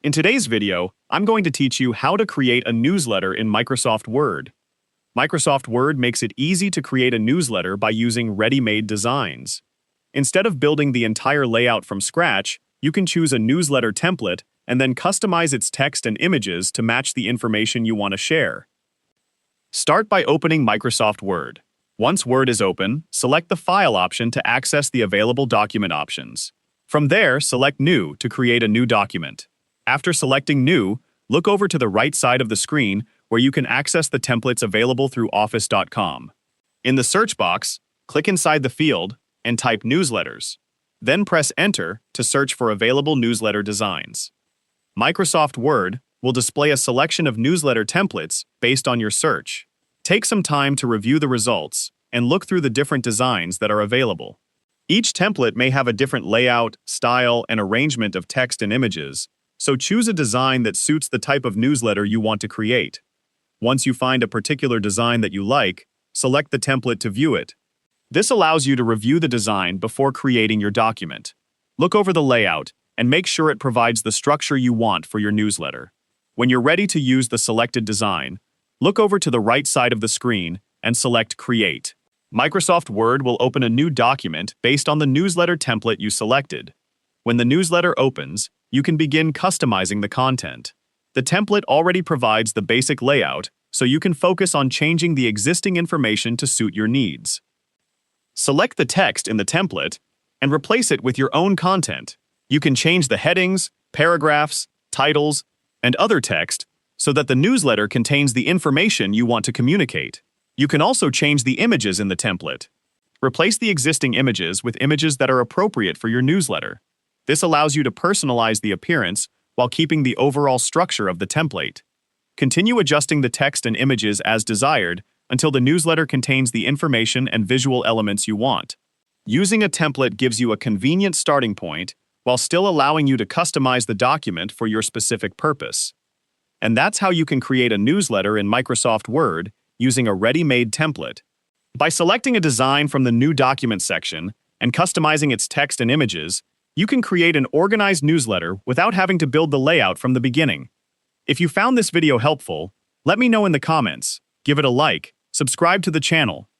In today's video, I'm going to teach you how to create a newsletter in Microsoft Word. Microsoft Word makes it easy to create a newsletter by using ready-made designs. Instead of building the entire layout from scratch, you can choose a newsletter template and then customize its text and images to match the information you want to share. Start by opening Microsoft Word. Once Word is open, select the File option to access the available document options. From there, select New to create a new document. After selecting New, look over to the right side of the screen where you can access the templates available through Office.com. In the search box, click inside the field and type Newsletters. Then press Enter to search for available newsletter designs. Microsoft Word will display a selection of newsletter templates based on your search. Take some time to review the results and look through the different designs that are available. Each template may have a different layout, style, and arrangement of text and images, so choose a design that suits the type of newsletter you want to create. Once you find a particular design that you like, select the template to view it. This allows you to review the design before creating your document. Look over the layout and make sure it provides the structure you want for your newsletter. When you're ready to use the selected design, look over to the right side of the screen and select Create. Microsoft Word will open a new document based on the newsletter template you selected. When the newsletter opens, you can begin customizing the content. The template already provides the basic layout, so you can focus on changing the existing information to suit your needs. Select the text in the template and replace it with your own content. You can change the headings, paragraphs, titles, and other text so that the newsletter contains the information you want to communicate. You can also change the images in the template. Replace the existing images with images that are appropriate for your newsletter. This allows you to personalize the appearance while keeping the overall structure of the template. Continue adjusting the text and images as desired until the newsletter contains the information and visual elements you want. Using a template gives you a convenient starting point while still allowing you to customize the document for your specific purpose. And that's how you can create a newsletter in Microsoft Word using a ready-made template. By selecting a design from the New Document section and customizing its text and images, you can create an organized newsletter without having to build the layout from the beginning. If you found this video helpful, let me know in the comments, give it a like, subscribe to the channel,